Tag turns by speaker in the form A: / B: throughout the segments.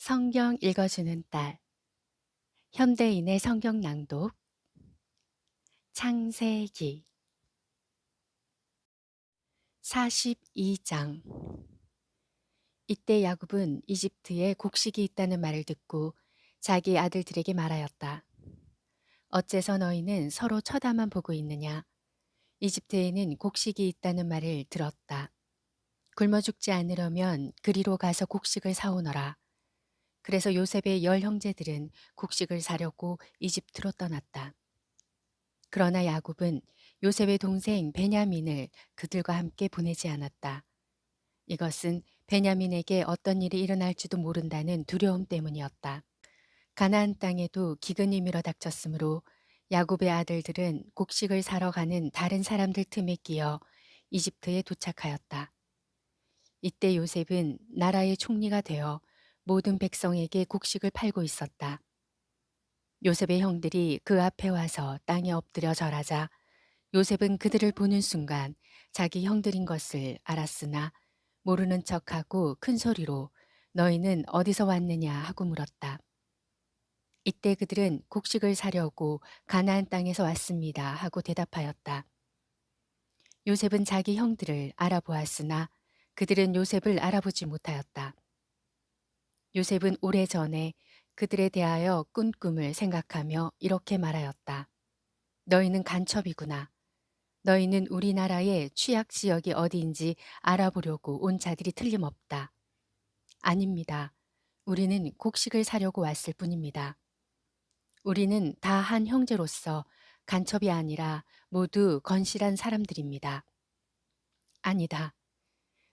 A: 성경 읽어주는 딸, 현대인의 성경 낭독, 창세기 42장. 이때 야곱은 이집트에 곡식이 있다는 말을 듣고 자기 아들들에게 말하였다. 어째서 너희는 서로 쳐다만 보고 있느냐? 이집트에는 곡식이 있다는 말을 들었다. 굶어 죽지 않으려면 그리로 가서 곡식을 사오너라. 그래서 요셉의 10형제들은 곡식을 사려고 이집트로 떠났다. 그러나 야곱은 요셉의 동생 베냐민을 그들과 함께 보내지 않았다. 이것은 베냐민에게 어떤 일이 일어날지도 모른다는 두려움 때문이었다. 가나안 땅에도 기근이 밀어닥쳤으므로 야곱의 아들들은 곡식을 사러 가는 다른 사람들 틈에 끼어 이집트에 도착하였다. 이때 요셉은 나라의 총리가 되어 모든 백성에게 곡식을 팔고 있었다. 요셉의 형들이 그 앞에 와서 땅에 엎드려 절하자 요셉은 그들을 보는 순간 자기 형들인 것을 알았으나 모르는 척하고 큰 소리로 너희는 어디서 왔느냐 하고 물었다. 이때 그들은 곡식을 사려고 가나안 땅에서 왔습니다 하고 대답하였다. 요셉은 자기 형들을 알아보았으나 그들은 요셉을 알아보지 못하였다. 요셉은 오래전에 그들에 대하여 꾼 꿈을 생각하며 이렇게 말하였다. 너희는 간첩이구나. 너희는 우리나라의 취약 지역이 어디인지 알아보려고 온 자들이 틀림없다. 아닙니다. 우리는 곡식을 사려고 왔을 뿐입니다. 우리는 다 한 형제로서 간첩이 아니라 모두 건실한 사람들입니다. 아니다.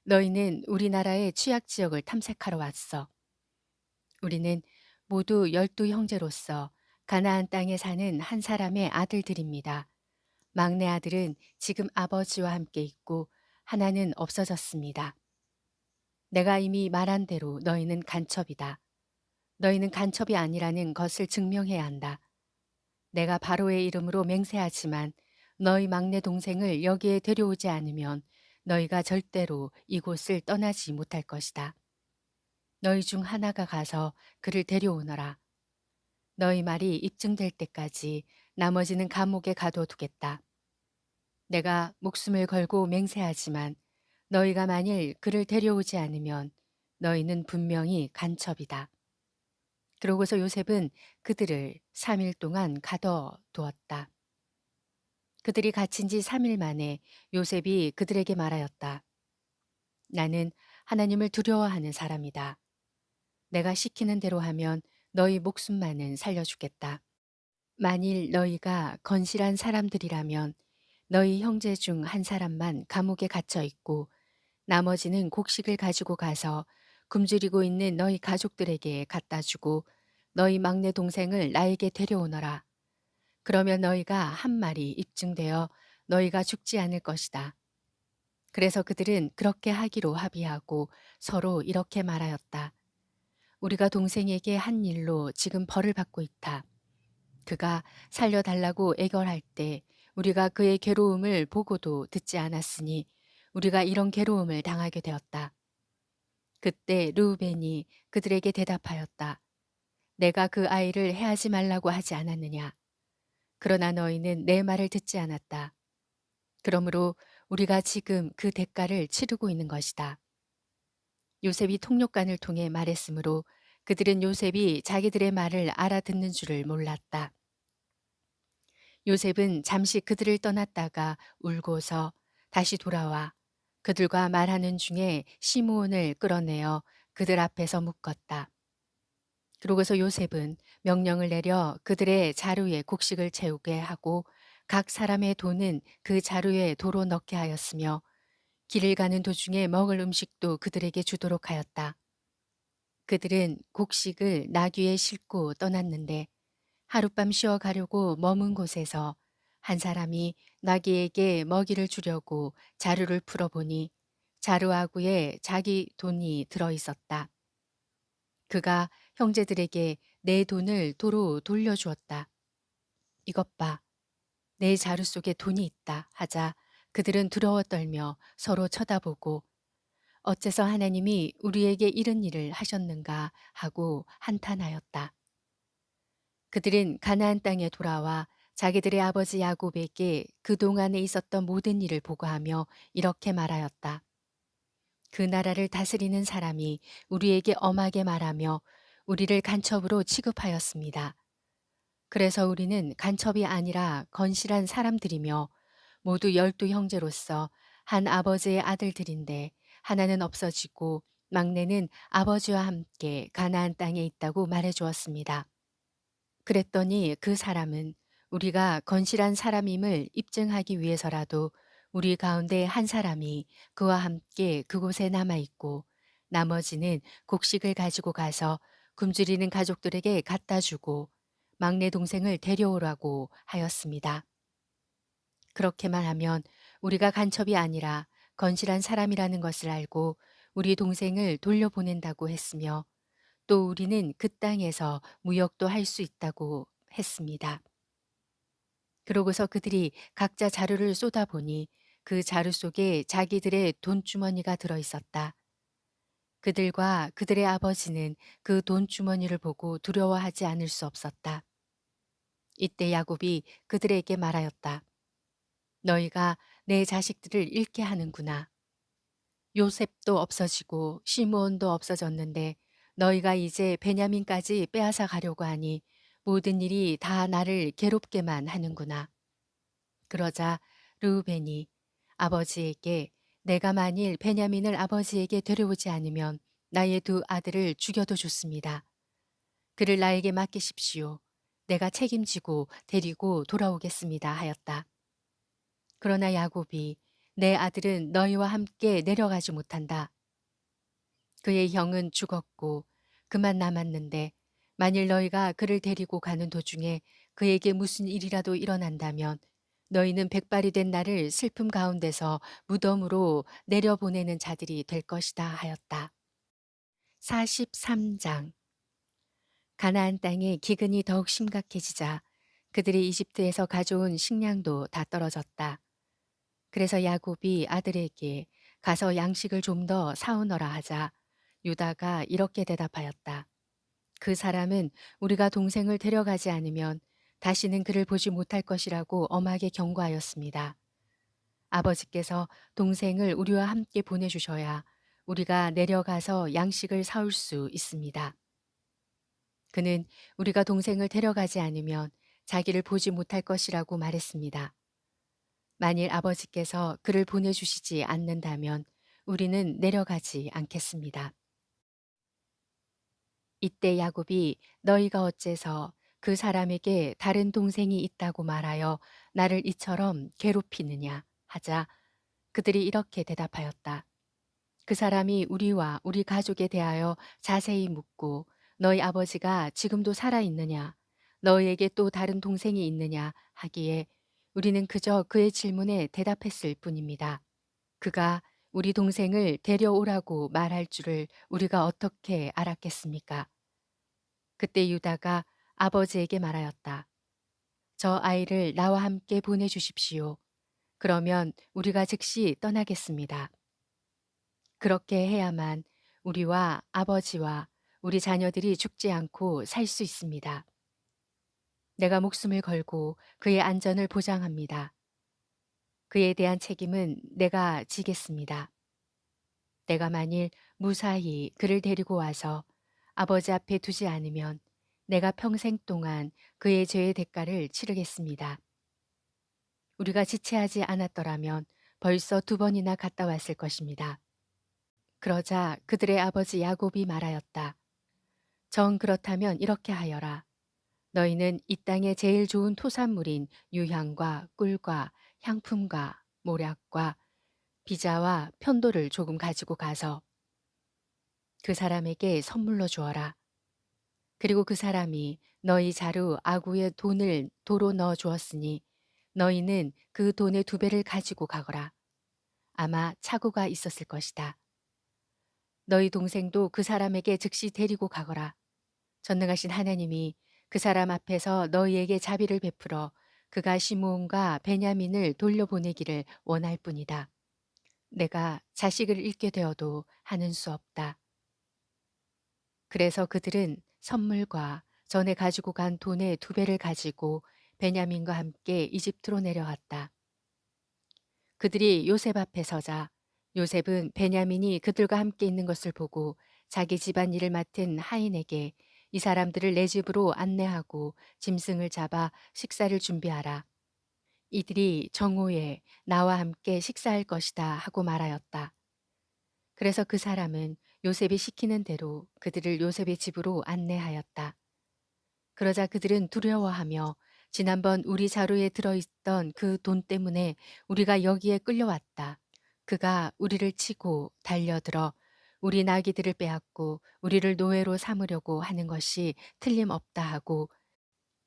A: 너희는 우리나라의 취약 지역을 탐색하러 왔어. 우리는 모두 12형제로서 가나안 땅에 사는 한 사람의 아들들입니다. 막내 아들은 지금 아버지와 함께 있고 하나는 없어졌습니다. 내가 이미 말한 대로 너희는 간첩이다. 너희는 간첩이 아니라는 것을 증명해야 한다. 내가 바로의 이름으로 맹세하지만 너희 막내 동생을 여기에 데려오지 않으면 너희가 절대로 이곳을 떠나지 못할 것이다. 너희 중 하나가 가서 그를 데려오너라. 너희 말이 입증될 때까지 나머지는 감옥에 가둬두겠다. 내가 목숨을 걸고 맹세하지만 너희가 만일 그를 데려오지 않으면 너희는 분명히 간첩이다. 그러고서 요셉은 그들을 3일 동안 가둬두었다. 그들이 갇힌 지 3일 만에 요셉이 그들에게 말하였다. 나는 하나님을 두려워하는 사람이다. 내가 시키는 대로 하면 너희 목숨만은 살려주겠다. 만일 너희가 건실한 사람들이라면 너희 형제 중 한 사람만 감옥에 갇혀 있고 나머지는 곡식을 가지고 가서 굶주리고 있는 너희 가족들에게 갖다 주고 너희 막내 동생을 나에게 데려오너라. 그러면 너희가 한 말이 입증되어 너희가 죽지 않을 것이다. 그래서 그들은 그렇게 하기로 합의하고 서로 이렇게 말하였다. 우리가 동생에게 한 일로 지금 벌을 받고 있다. 그가 살려달라고 애걸할 때 우리가 그의 괴로움을 보고도 듣지 않았으니 우리가 이런 괴로움을 당하게 되었다. 그때 르우벤이 그들에게 대답하였다. 내가 그 아이를 해하지 말라고 하지 않았느냐. 그러나 너희는 내 말을 듣지 않았다. 그러므로 우리가 지금 그 대가를 치르고 있는 것이다. 요셉이 통역관을 통해 말했으므로 그들은 요셉이 자기들의 말을 알아듣는 줄을 몰랐다. 요셉은 잠시 그들을 떠났다가 울고서 다시 돌아와 그들과 말하는 중에 시므온을 끌어내어 그들 앞에서 묶었다. 그러고서 요셉은 명령을 내려 그들의 자루에 곡식을 채우게 하고 각 사람의 돈은 그 자루에 도로 넣게 하였으며 길을 가는 도중에 먹을 음식도 그들에게 주도록 하였다. 그들은 곡식을 나귀에 싣고 떠났는데 하룻밤 쉬어 가려고 머문 곳에서 한 사람이 나귀에게 먹이를 주려고 자루를 풀어보니 자루아구에 자기 돈이 들어 있었다. 그가 형제들에게 내 돈을 도로 돌려주었다. 이것 봐, 내 자루 속에 돈이 있다 하자 그들은 두려워 떨며 서로 쳐다보고 어째서 하나님이 우리에게 이런 일을 하셨는가 하고 한탄하였다. 그들은 가나안 땅에 돌아와 자기들의 아버지 야곱에게 그동안에 있었던 모든 일을 보고하며 이렇게 말하였다. 그 나라를 다스리는 사람이 우리에게 엄하게 말하며 우리를 간첩으로 취급하였습니다. 그래서 우리는 간첩이 아니라 건실한 사람들이며 모두 12형제로서 한 아버지의 아들들인데 하나는 없어지고 막내는 아버지와 함께 가나안 땅에 있다고 말해 주었습니다. 그랬더니 그 사람은 우리가 건실한 사람임을 입증하기 위해서라도 우리 가운데 한 사람이 그와 함께 그곳에 남아 있고 나머지는 곡식을 가지고 가서 굶주리는 가족들에게 갖다 주고 막내 동생을 데려오라고 하였습니다. 그렇게만 하면 우리가 간첩이 아니라 건실한 사람이라는 것을 알고 우리 동생을 돌려보낸다고 했으며 또 우리는 그 땅에서 무역도 할 수 있다고 했습니다. 그러고서 그들이 각자 자루를 쏟아보니 그 자루 속에 자기들의 돈주머니가 들어 있었다. 그들과 그들의 아버지는 그 돈주머니를 보고 두려워하지 않을 수 없었다. 이때 야곱이 그들에게 말하였다. 너희가 내 자식들을 잃게 하는구나. 요셉도 없어지고 시므온도 없어졌는데 너희가 이제 베냐민까지 빼앗아 가려고 하니 모든 일이 다 나를 괴롭게만 하는구나. 그러자 르우벤이 아버지에게 내가 만일 베냐민을 아버지에게 데려오지 않으면 나의 두 아들을 죽여도 좋습니다. 그를 나에게 맡기십시오. 내가 책임지고 데리고 돌아오겠습니다 하였다. 그러나 야곱이 내 아들은 너희와 함께 내려가지 못한다. 그의 형은 죽었고 그만 남았는데 만일 너희가 그를 데리고 가는 도중에 그에게 무슨 일이라도 일어난다면 너희는 백발이 된 나를 슬픔 가운데서 무덤으로 내려보내는 자들이 될 것이다 하였다. 43장 가나안 땅의 기근이 더욱 심각해지자 그들이 이집트에서 가져온 식량도 다 떨어졌다. 그래서 야곱이 아들에게 가서 양식을 좀 더 사오너라 하자 유다가 이렇게 대답하였다. 그 사람은 우리가 동생을 데려가지 않으면 다시는 그를 보지 못할 것이라고 엄하게 경고하였습니다. 아버지께서 동생을 우리와 함께 보내주셔야 우리가 내려가서 양식을 사올 수 있습니다. 그는 우리가 동생을 데려가지 않으면 자기를 보지 못할 것이라고 말했습니다. 만일 아버지께서 그를 보내주시지 않는다면 우리는 내려가지 않겠습니다. 이때 야곱이 너희가 어째서 그 사람에게 다른 동생이 있다고 말하여 나를 이처럼 괴롭히느냐 하자 그들이 이렇게 대답하였다. 그 사람이 우리와 우리 가족에 대하여 자세히 묻고 너희 아버지가 지금도 살아 있느냐 너희에게 또 다른 동생이 있느냐 하기에 우리는 그저 그의 질문에 대답했을 뿐입니다. 그가 우리 동생을 데려오라고 말할 줄을 우리가 어떻게 알았겠습니까? 그때 유다가 아버지에게 말하였다. 저 아이를 나와 함께 보내주십시오. 그러면 우리가 즉시 떠나겠습니다. 그렇게 해야만 우리와 아버지와 우리 자녀들이 죽지 않고 살 수 있습니다. 내가 목숨을 걸고 그의 안전을 보장합니다. 그에 대한 책임은 내가 지겠습니다. 내가 만일 무사히 그를 데리고 와서 아버지 앞에 두지 않으면 내가 평생 동안 그의 죄의 대가를 치르겠습니다. 우리가 지체하지 않았더라면 벌써 2번이나 갔다 왔을 것입니다. 그러자 그들의 아버지 야곱이 말하였다. 정 그렇다면 이렇게 하여라. 너희는 이 땅의 제일 좋은 토산물인 유향과 꿀과 향품과 모략과 비자와 편도를 조금 가지고 가서 그 사람에게 선물로 주어라. 그리고 그 사람이 너희 자루 아구의 돈을 도로 넣어 주었으니 너희는 그 돈의 2배를 가지고 가거라. 아마 착오가 있었을 것이다. 너희 동생도 그 사람에게 즉시 데리고 가거라. 전능하신 하나님이 그 사람 앞에서 너희에게 자비를 베풀어 그가 시므온과 베냐민을 돌려보내기를 원할 뿐이다. 내가 자식을 잃게 되어도 하는 수 없다. 그래서 그들은 선물과 전에 가지고 간 돈의 2배를 가지고 베냐민과 함께 이집트로 내려왔다. 그들이 요셉 앞에 서자 요셉은 베냐민이 그들과 함께 있는 것을 보고 자기 집안 일을 맡은 하인에게 이 사람들을 내 집으로 안내하고 짐승을 잡아 식사를 준비하라. 이들이 정오에 나와 함께 식사할 것이다 하고 말하였다. 그래서 그 사람은 요셉이 시키는 대로 그들을 요셉의 집으로 안내하였다. 그러자 그들은 두려워하며 지난번 우리 자루에 들어있던 그 돈 때문에 우리가 여기에 끌려왔다. 그가 우리를 치고 달려들어 우리 나귀들을 빼앗고 우리를 노예로 삼으려고 하는 것이 틀림없다 하고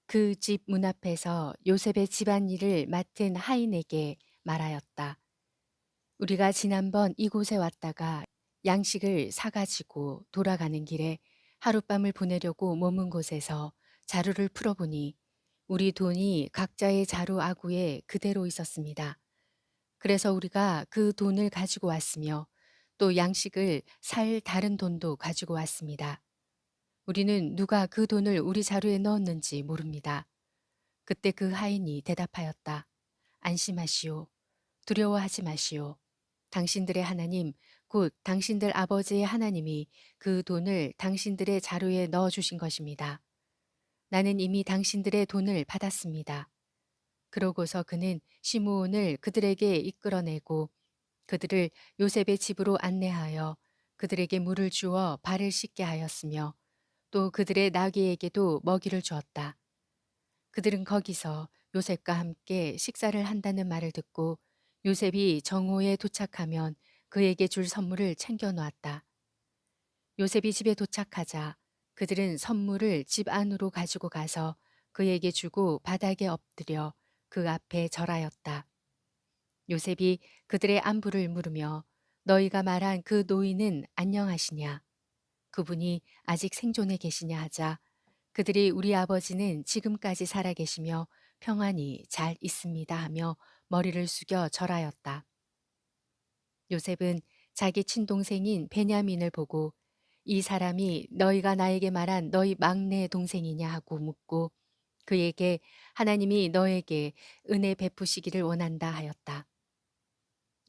A: 그 집 문 앞에서 요셉의 집안일을 맡은 하인에게 말하였다. 우리가 지난번 이곳에 왔다가 양식을 사가지고 돌아가는 길에 하룻밤을 보내려고 머문 곳에서 자루를 풀어보니 우리 돈이 각자의 자루 아구에 그대로 있었습니다. 그래서 우리가 그 돈을 가지고 왔으며 또 양식을 살 다른 돈도 가지고 왔습니다. 우리는 누가 그 돈을 우리 자루에 넣었는지 모릅니다. 그때 그 하인이 대답하였다. 안심하시오. 두려워하지 마시오. 당신들의 하나님, 곧 당신들 아버지의 하나님이 그 돈을 당신들의 자루에 넣어 주신 것입니다. 나는 이미 당신들의 돈을 받았습니다. 그러고서 그는 시므온을 그들에게 이끌어내고 그들을 요셉의 집으로 안내하여 그들에게 물을 주어 발을 씻게 하였으며 또 그들의 나귀에게도 먹이를 주었다. 그들은 거기서 요셉과 함께 식사를 한다는 말을 듣고 요셉이 정오에 도착하면 그에게 줄 선물을 챙겨 놓았다. 요셉이 집에 도착하자 그들은 선물을 집 안으로 가지고 가서 그에게 주고 바닥에 엎드려 그 앞에 절하였다. 요셉이 그들의 안부를 물으며 너희가 말한 그 노인은 안녕하시냐? 그분이 아직 생존해 계시냐 하자 그들이 우리 아버지는 지금까지 살아 계시며 평안히 잘 있습니다 하며 머리를 숙여 절하였다. 요셉은 자기 친동생인 베냐민을 보고 이 사람이 너희가 나에게 말한 너희 막내 동생이냐 하고 묻고 그에게 하나님이 너에게 은혜 베푸시기를 원한다 하였다.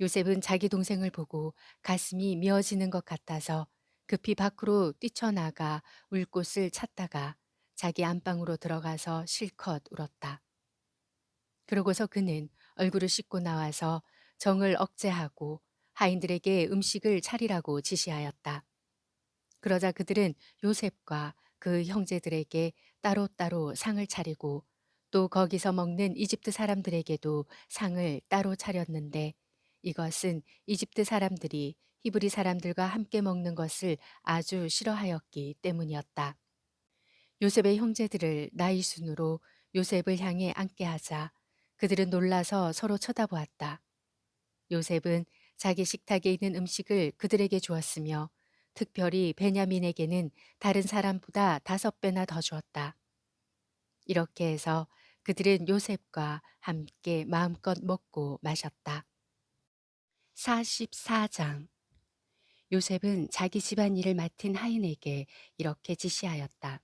A: 요셉은 자기 동생을 보고 가슴이 미어지는 것 같아서 급히 밖으로 뛰쳐나가 울 곳을 찾다가 자기 안방으로 들어가서 실컷 울었다. 그러고서 그는 얼굴을 씻고 나와서 정을 억제하고 하인들에게 음식을 차리라고 지시하였다. 그러자 그들은 요셉과 그 형제들에게 따로따로 상을 차리고 또 거기서 먹는 이집트 사람들에게도 상을 따로 차렸는데 이것은 이집트 사람들이 히브리 사람들과 함께 먹는 것을 아주 싫어하였기 때문이었다. 요셉의 형제들을 나이 순으로 요셉을 향해 앉게 하자 그들은 놀라서 서로 쳐다보았다. 요셉은 자기 식탁에 있는 음식을 그들에게 주었으며 특별히 베냐민에게는 다른 사람보다 5배나 더 주었다. 이렇게 해서 그들은 요셉과 함께 마음껏 먹고 마셨다. 44장 요셉은 자기 집안 일을 맡은 하인에게 이렇게 지시하였다.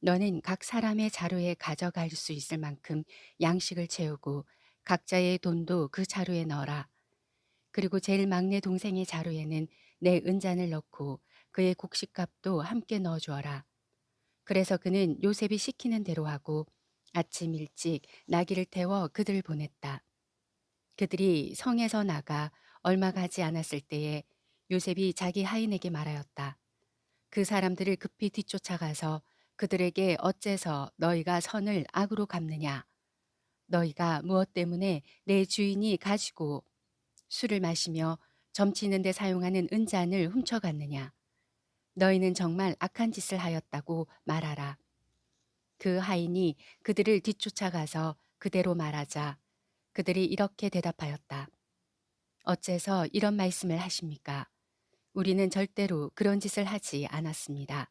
A: 너는 각 사람의 자루에 가져갈 수 있을 만큼 양식을 채우고 각자의 돈도 그 자루에 넣어라. 그리고 제일 막내 동생의 자루에는 내 은잔을 넣고 그의 곡식값도 함께 넣어주어라. 그래서 그는 요셉이 시키는 대로 하고 아침 일찍 나귀를 태워 그들을 보냈다. 그들이 성에서 나가 얼마 가지 않았을 때에 요셉이 자기 하인에게 말하였다. 그 사람들을 급히 뒤쫓아가서 그들에게 어째서 너희가 선을 악으로 갚느냐? 너희가 무엇 때문에 내 주인이 가지고 술을 마시며 점치는 데 사용하는 은잔을 훔쳐갔느냐? 너희는 정말 악한 짓을 하였다고 말하라. 그 하인이 그들을 뒤쫓아가서 그대로 말하자 그들이 이렇게 대답하였다. 어째서 이런 말씀을 하십니까? 우리는 절대로 그런 짓을 하지 않았습니다.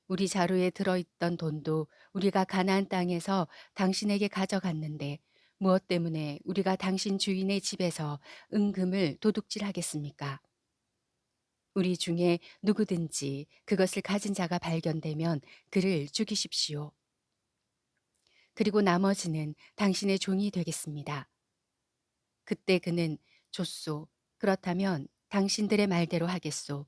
A: 우리 자루에 들어있던 돈도 우리가 가나안 땅에서 당신에게 가져갔는데 무엇 때문에 우리가 당신 주인의 집에서 은금을 도둑질하겠습니까? 우리 중에 누구든지 그것을 가진 자가 발견되면 그를 죽이십시오. 그리고 나머지는 당신의 종이 되겠습니다. 그때 그는 좋소. 그렇다면 당신들의 말대로 하겠소.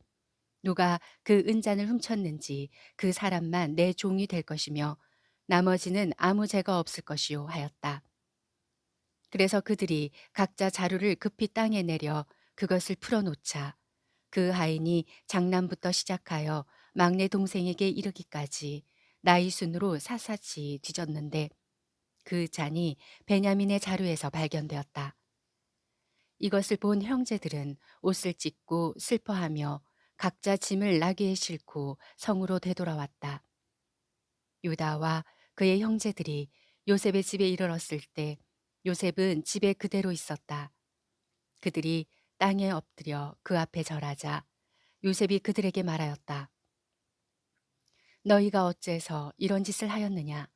A: 누가 그 은잔을 훔쳤는지 그 사람만 내 종이 될 것이며 나머지는 아무 죄가 없을 것이요 하였다. 그래서 그들이 각자 자루를 급히 땅에 내려 그것을 풀어놓자 그 하인이 장남부터 시작하여 막내 동생에게 이르기까지 나이 순으로 샅샅이 뒤졌는데 그 잔이 베냐민의 자루에서 발견되었다. 이것을 본 형제들은 옷을 찢고 슬퍼하며 각자 짐을 나귀에 싣고 성으로 되돌아왔다. 유다와 그의 형제들이 요셉의 집에 이르렀을 때 요셉은 집에 그대로 있었다. 그들이 땅에 엎드려 그 앞에 절하자 요셉이 그들에게 말하였다. 너희가 어째서 이런 짓을 하였느냐?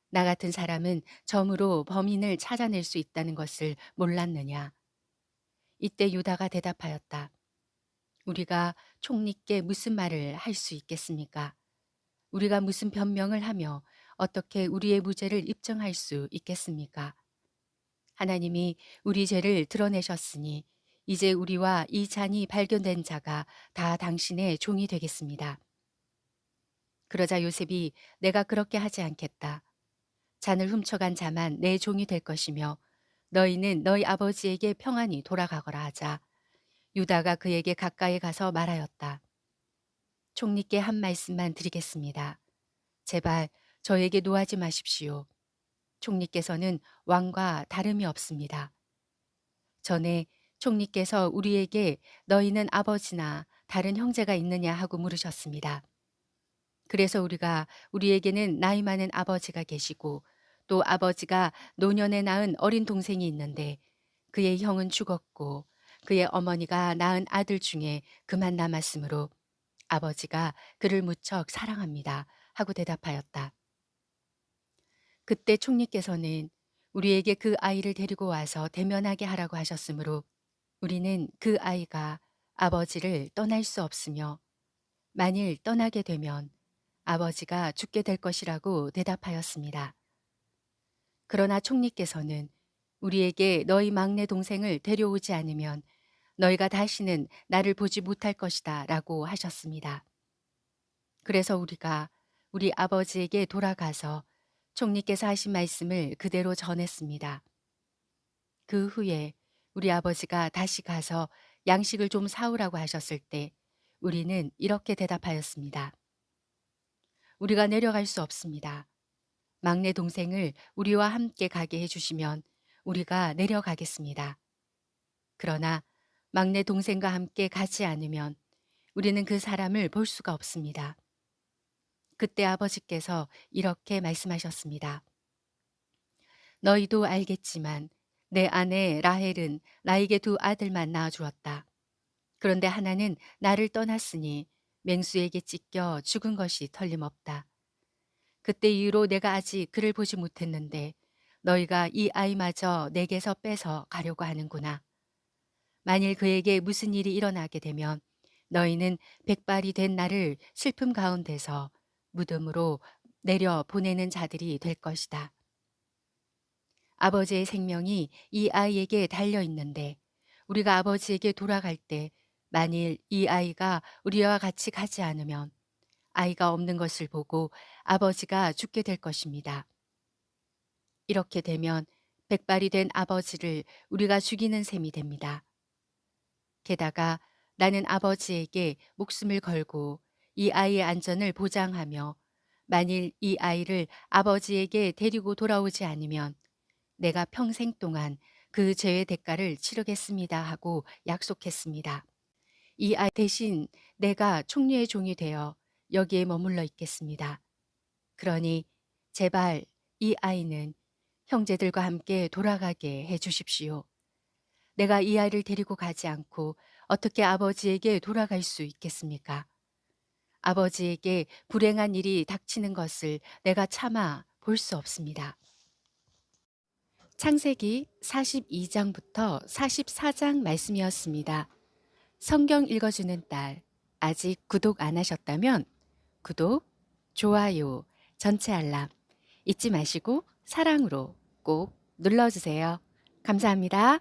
A: 나 같은 사람은 점으로 범인을 찾아낼 수 있다는 것을 몰랐느냐? 이때 유다가 대답하였다. 우리가 총리께 무슨 말을 할 수 있겠습니까? 우리가 무슨 변명을 하며 어떻게 우리의 무죄를 입증할 수 있겠습니까? 하나님이 우리 죄를 드러내셨으니 이제 우리와 이 잔이 발견된 자가 다 당신의 종이 되겠습니다. 그러자 요셉이 내가 그렇게 하지 않겠다. 잔을 훔쳐간 자만 내 종이 될 것이며 너희는 너희 아버지에게 평안히 돌아가거라 하자 유다가 그에게 가까이 가서 말하였다. 총리께 한 말씀만 드리겠습니다. 제발 저에게 노하지 마십시오. 총리께서는 왕과 다름이 없습니다. 전에 총리께서 우리에게 너희는 아버지나 다른 형제가 있느냐 하고 물으셨습니다. 그래서 우리에게는 나이 많은 아버지가 계시고 또 아버지가 노년에 낳은 어린 동생이 있는데 그의 형은 죽었고 그의 어머니가 낳은 아들 중에 그만 남았으므로 아버지가 그를 무척 사랑합니다 하고 대답하였다. 그때 총리께서는 우리에게 그 아이를 데리고 와서 대면하게 하라고 하셨으므로 우리는 그 아이가 아버지를 떠날 수 없으며 만일 떠나게 되면 아버지가 죽게 될 것이라고 대답하였습니다. 그러나 총리께서는 우리에게 너희 막내 동생을 데려오지 않으면 너희가 다시는 나를 보지 못할 것이다 라고 하셨습니다. 그래서 우리가 우리 아버지에게 돌아가서 총리께서 하신 말씀을 그대로 전했습니다. 그 후에 우리 아버지가 다시 가서 양식을 좀 사오라고 하셨을 때 우리는 이렇게 대답하였습니다. 우리가 내려갈 수 없습니다. 막내 동생을 우리와 함께 가게 해주시면 우리가 내려가겠습니다. 그러나 막내 동생과 함께 가지 않으면 우리는 그 사람을 볼 수가 없습니다. 그때 아버지께서 이렇게 말씀하셨습니다. 너희도 알겠지만 내 아내 라헬은 나에게 두 아들만 낳아주었다. 그런데 하나는 나를 떠났으니 맹수에게 찢겨 죽은 것이 틀림없다. 그때 이후로 내가 아직 그를 보지 못했는데 너희가 이 아이마저 내게서 빼서 가려고 하는구나. 만일 그에게 무슨 일이 일어나게 되면 너희는 백발이 된 나를 슬픔 가운데서 무덤으로 내려 보내는 자들이 될 것이다. 아버지의 생명이 이 아이에게 달려 있는데 우리가 아버지에게 돌아갈 때 만일 이 아이가 우리와 같이 가지 않으면 아이가 없는 것을 보고 아버지가 죽게 될 것입니다. 이렇게 되면 백발이 된 아버지를 우리가 죽이는 셈이 됩니다. 게다가 나는 아버지에게 목숨을 걸고 이 아이의 안전을 보장하며 만일 이 아이를 아버지에게 데리고 돌아오지 않으면 내가 평생 동안 그 죄의 대가를 치르겠습니다 하고 약속했습니다. 이 아이 대신 내가 총리의 종이 되어 여기에 머물러 있겠습니다. 그러니 제발 이 아이는 형제들과 함께 돌아가게 해 주십시오. 내가 이 아이를 데리고 가지 않고 어떻게 아버지에게 돌아갈 수 있겠습니까? 아버지에게 불행한 일이 닥치는 것을 내가 참아 볼 수 없습니다. 창세기 42장부터 44장 말씀이었습니다. 성경 읽어주는 딸, 아직 구독 안 하셨다면 구독, 좋아요, 전체 알람 잊지 마시고 사랑으로 꼭 눌러주세요. 감사합니다.